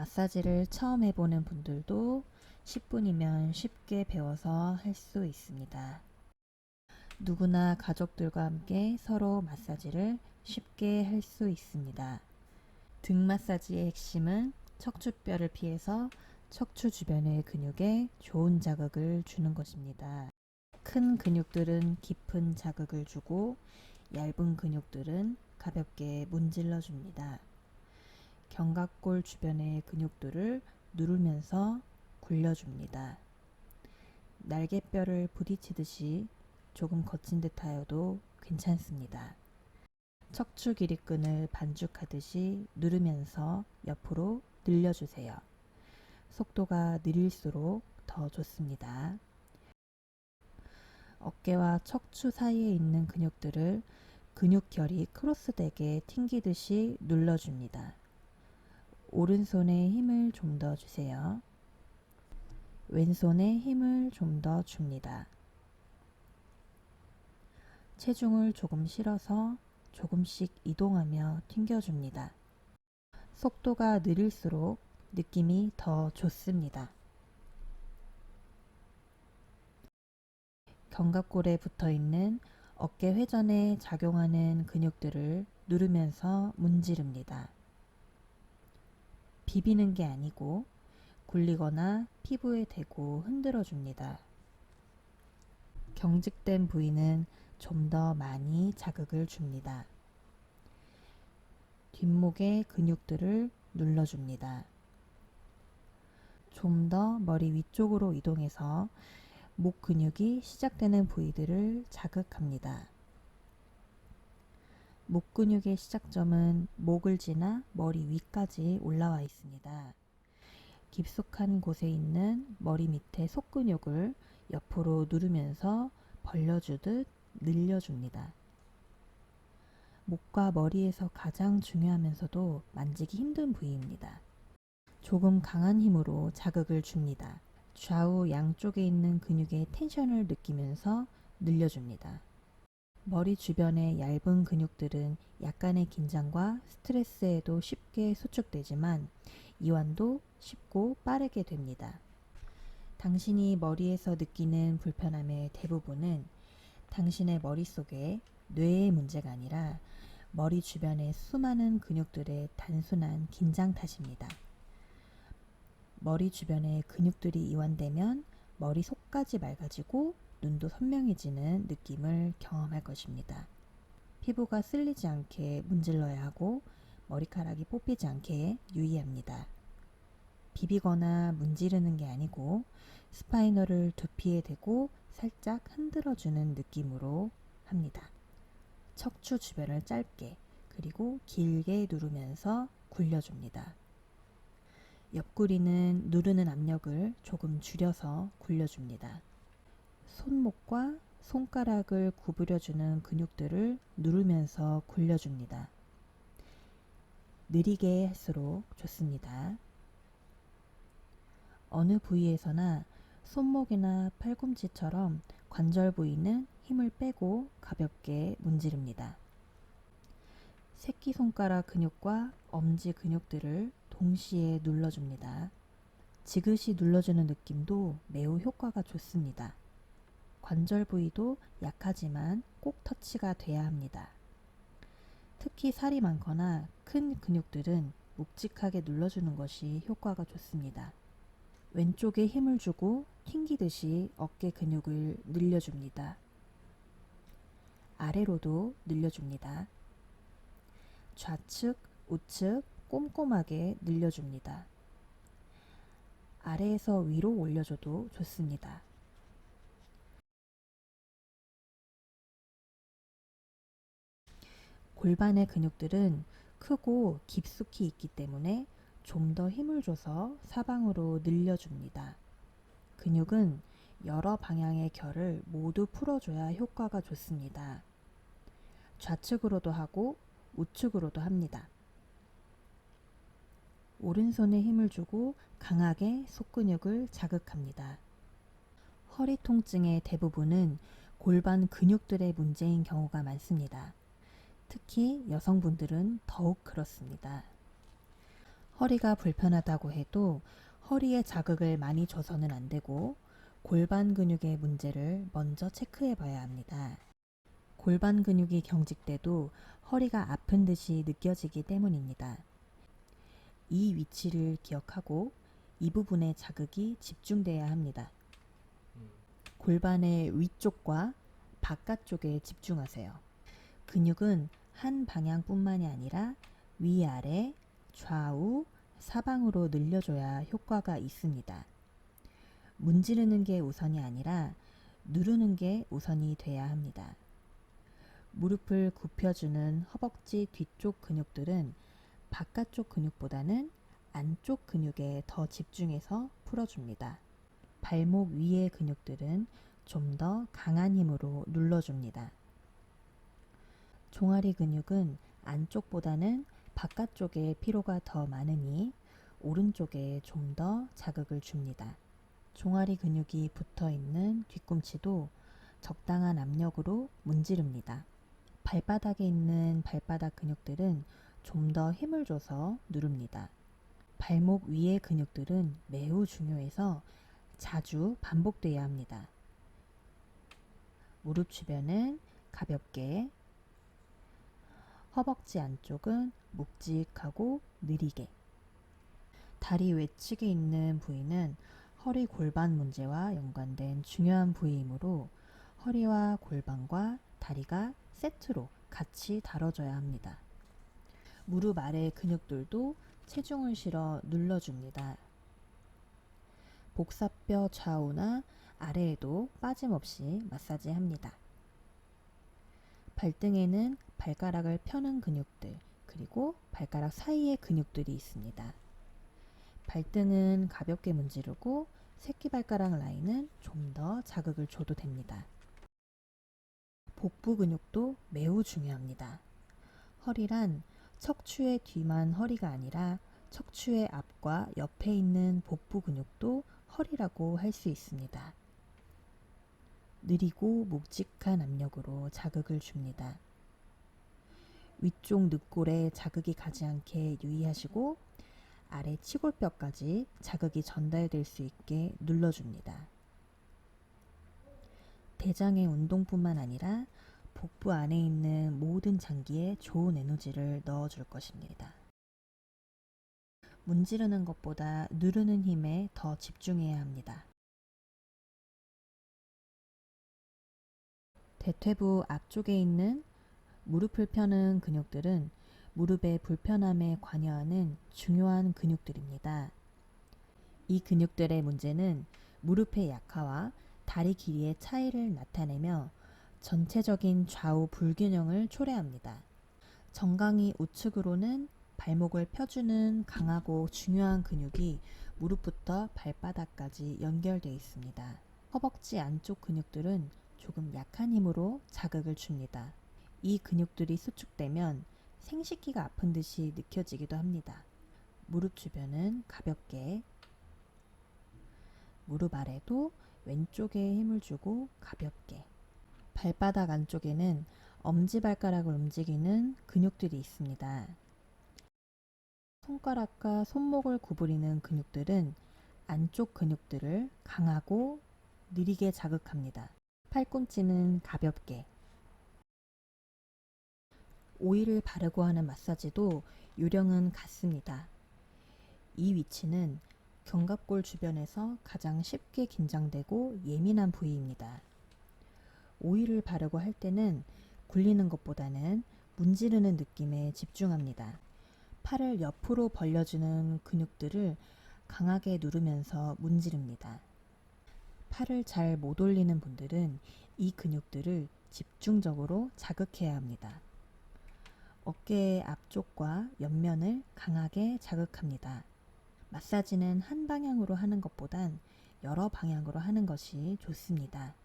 마사지를 처음 해보는 분들도 10분이면 쉽게 배워서 할 수 있습니다. 누구나 가족들과 함께 서로 마사지를 쉽게 할 수 있습니다. 등 마사지의 핵심은 척추뼈를 피해서 척추 주변의 근육에 좋은 자극을 주는 것입니다. 큰 근육들은 깊은 자극을 주고 얇은 근육들은 가볍게 문질러 줍니다. 견갑골 주변의 근육들을 누르면서 굴려줍니다. 날개뼈를 부딪히듯이 조금 거친 듯 하여도 괜찮습니다. 척추 기립근을 반죽하듯이 누르면서 옆으로 늘려주세요. 속도가 느릴수록 더 좋습니다. 어깨와 척추 사이에 있는 근육들을 근육결이 크로스되게 튕기듯이 눌러줍니다. 오른손에 힘을 좀 더 주세요. 왼손에 힘을 좀 더 줍니다. 체중을 조금 실어서 조금씩 이동하며 튕겨줍니다. 속도가 느릴수록 느낌이 더 좋습니다. 견갑골에 붙어 있는 어깨 회전에 작용하는 근육들을 누르면서 문지릅니다. 비비는 게 아니고 굴리거나 피부에 대고 흔들어 줍니다. 경직된 부위는 좀 더 많이 자극을 줍니다. 뒷목의 근육들을 눌러줍니다. 좀 더 머리 위쪽으로 이동해서 목 근육이 시작되는 부위들을 자극합니다. 목 근육의 시작점은 목을 지나 머리 위까지 올라와 있습니다. 깊숙한 곳에 있는 머리 밑에 속근육을 옆으로 누르면서 벌려주듯 늘려줍니다. 목과 머리에서 가장 중요하면서도 만지기 힘든 부위입니다. 조금 강한 힘으로 자극을 줍니다. 좌우 양쪽에 있는 근육의 텐션을 느끼면서 늘려줍니다. 머리 주변의 얇은 근육들은 약간의 긴장과 스트레스에도 쉽게 수축되지만 이완도 쉽고 빠르게 됩니다. 당신이 머리에서 느끼는 불편함의 대부분은 당신의 머릿속에 뇌의 문제가 아니라 머리 주변의 수많은 근육들의 단순한 긴장 탓입니다. 머리 주변의 근육들이 이완되면 머리 속까지 맑아지고 눈도 선명해지는 느낌을 경험할 것입니다. 피부가 쓸리지 않게 문질러야 하고 머리카락이 뽑히지 않게 유의합니다. 비비거나 문지르는 게 아니고 스파이너를 두피에 대고 살짝 흔들어주는 느낌으로 합니다. 척추 주변을 짧게 그리고 길게 누르면서 굴려줍니다. 옆구리는 누르는 압력을 조금 줄여서 굴려줍니다. 손목과 손가락을 구부려주는 근육들을 누르면서 굴려줍니다. 느리게 할수록 좋습니다. 어느 부위에서나 손목이나 팔꿈치처럼 관절 부위는 힘을 빼고 가볍게 문지릅니다. 새끼손가락 근육과 엄지 근육들을 동시에 눌러줍니다. 지그시 눌러주는 느낌도 매우 효과가 좋습니다. 관절 부위도 약하지만 꼭 터치가 돼야 합니다. 특히 살이 많거나 큰 근육들은 묵직하게 눌러주는 것이 효과가 좋습니다. 왼쪽에 힘을 주고 튕기듯이 어깨 근육을 늘려줍니다. 아래로도 늘려줍니다. 좌측, 우측 꼼꼼하게 늘려줍니다. 아래에서 위로 올려줘도 좋습니다. 골반의 근육들은 크고 깊숙이 있기 때문에 좀 더 힘을 줘서 사방으로 늘려줍니다. 근육은 여러 방향의 결을 모두 풀어줘야 효과가 좋습니다. 좌측으로도 하고 우측으로도 합니다. 오른손에 힘을 주고 강하게 속근육을 자극합니다. 허리 통증의 대부분은 골반 근육들의 문제인 경우가 많습니다. 특히 여성분들은 더욱 그렇습니다. 허리가 불편하다고 해도 허리에 자극을 많이 줘서는 안 되고 골반 근육의 문제를 먼저 체크해 봐야 합니다. 골반 근육이 경직돼도 허리가 아픈 듯이 느껴지기 때문입니다. 이 위치를 기억하고 이 부분에 자극이 집중돼야 합니다. 골반의 위쪽과 바깥쪽에 집중하세요. 근육은 한 방향뿐만이 아니라 위아래, 좌우, 사방으로 늘려줘야 효과가 있습니다. 문지르는 게 우선이 아니라 누르는 게 우선이 돼야 합니다. 무릎을 굽혀주는 허벅지 뒤쪽 근육들은 바깥쪽 근육보다는 안쪽 근육에 더 집중해서 풀어줍니다. 발목 위의 근육들은 좀 더 강한 힘으로 눌러줍니다. 종아리 근육은 안쪽보다는 바깥쪽에 피로가 더 많으니 오른쪽에 좀 더 자극을 줍니다. 종아리 근육이 붙어 있는 뒤꿈치도 적당한 압력으로 문지릅니다. 발바닥에 있는 발바닥 근육들은 좀 더 힘을 줘서 누릅니다. 발목 위의 근육들은 매우 중요해서 자주 반복돼야 합니다. 무릎 주변은 가볍게, 허벅지 안쪽은 묵직하고 느리게. 다리 외측에 있는 부위는 허리 골반 문제와 연관된 중요한 부위이므로 허리와 골반과 다리가 세트로 같이 다뤄져야 합니다. 무릎 아래 근육들도 체중을 실어 눌러줍니다. 복사뼈 좌우나 아래에도 빠짐없이 마사지합니다. 발등에는 발가락을 펴는 근육들, 그리고 발가락 사이의 근육들이 있습니다. 발등은 가볍게 문지르고 새끼발가락 라인은 좀 더 자극을 줘도 됩니다. 복부 근육도 매우 중요합니다. 허리란 척추의 뒤만 허리가 아니라 척추의 앞과 옆에 있는 복부 근육도 허리라고 할 수 있습니다. 느리고 묵직한 압력으로 자극을 줍니다. 위쪽 늑골에 자극이 가지 않게 유의하시고 아래 치골뼈까지 자극이 전달될 수 있게 눌러줍니다. 대장의 운동뿐만 아니라 복부 안에 있는 모든 장기에 좋은 에너지를 넣어줄 것입니다. 문지르는 것보다 누르는 힘에 더 집중해야 합니다. 대퇴부 앞쪽에 있는 무릎을 펴는 근육들은 무릎의 불편함에 관여하는 중요한 근육들입니다. 이 근육들의 문제는 무릎의 약화와 다리 길이의 차이를 나타내며 전체적인 좌우 불균형을 초래합니다. 정강이 우측으로는 발목을 펴주는 강하고 중요한 근육이 무릎부터 발바닥까지 연결되어 있습니다. 허벅지 안쪽 근육들은 조금 약한 힘으로 자극을 줍니다. 이 근육들이 수축되면 생식기가 아픈 듯이 느껴지기도 합니다. 무릎 주변은 가볍게, 무릎 아래도 왼쪽에 힘을 주고 가볍게. 발바닥 안쪽에는 엄지발가락을 움직이는 근육들이 있습니다. 손가락과 손목을 구부리는 근육들은 안쪽 근육들을 강하고 느리게 자극합니다. 팔꿈치는 가볍게. 오일을 바르고 하는 마사지도 요령은 같습니다. 이 위치는 견갑골 주변에서 가장 쉽게 긴장되고 예민한 부위입니다. 오일을 바르고 할 때는 굴리는 것보다는 문지르는 느낌에 집중합니다. 팔을 옆으로 벌려주는 근육들을 강하게 누르면서 문지릅니다. 팔을 잘 못 올리는 분들은 이 근육들을 집중적으로 자극해야 합니다. 어깨의 앞쪽과 옆면을 강하게 자극합니다. 마사지는 한 방향으로 하는 것보단 여러 방향으로 하는 것이 좋습니다.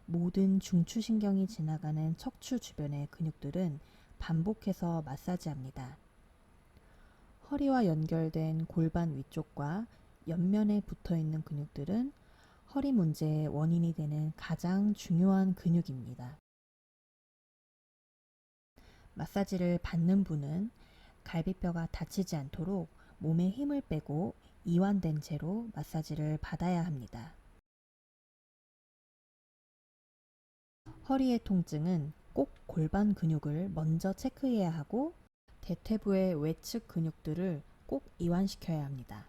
모든 중추신경이 지나가는 척추 주변의 근육들은 반복해서 마사지합니다. 허리와 연결된 골반 위쪽과 옆면에 붙어 있는 근육들은 허리 문제의 원인이 되는 가장 중요한 근육입니다. 마사지를 받는 분은 갈비뼈가 다치지 않도록 몸에 힘을 빼고 이완된 채로 마사지를 받아야 합니다. 허리의 통증은 꼭 골반 근육을 먼저 체크해야 하고 대퇴부의 외측 근육들을 꼭 이완시켜야 합니다.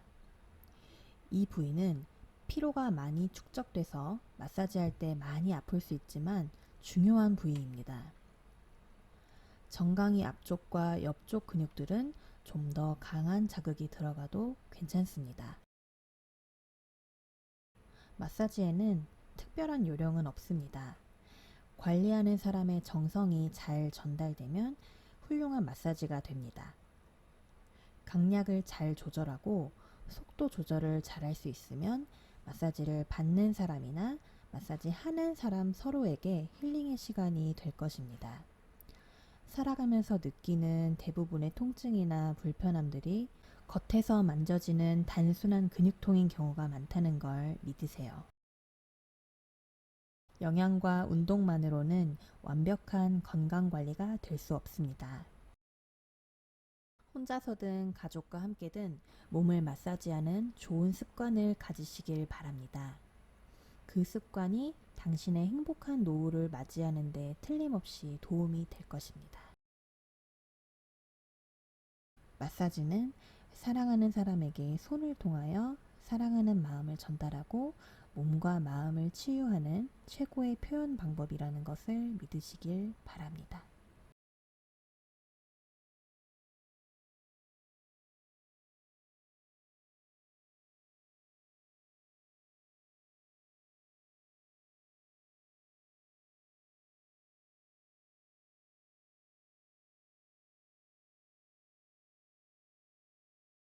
이 부위는 피로가 많이 축적돼서 마사지할 때 많이 아플 수 있지만 중요한 부위입니다. 정강이 앞쪽과 옆쪽 근육들은 좀 더 강한 자극이 들어가도 괜찮습니다. 마사지에는 특별한 요령은 없습니다. 관리하는 사람의 정성이 잘 전달되면 훌륭한 마사지가 됩니다. 강약을 잘 조절하고 속도 조절을 잘 할 수 있으면 마사지를 받는 사람이나 마사지 하는 사람 서로에게 힐링의 시간이 될 것입니다. 살아가면서 느끼는 대부분의 통증이나 불편함들이 겉에서 만져지는 단순한 근육통인 경우가 많다는 걸 믿으세요. 영양과 운동만으로는 완벽한 건강관리가 될 수 없습니다. 혼자서든 가족과 함께든 몸을 마사지하는 좋은 습관을 가지시길 바랍니다. 그 습관이 당신의 행복한 노후를 맞이하는 데 틀림없이 도움이 될 것입니다. 마사지는 사랑하는 사람에게 손을 통하여 사랑하는 마음을 전달하고 몸과 마음을 치유하는 최고의 표현 방법이라는 것을 믿으시길 바랍니다.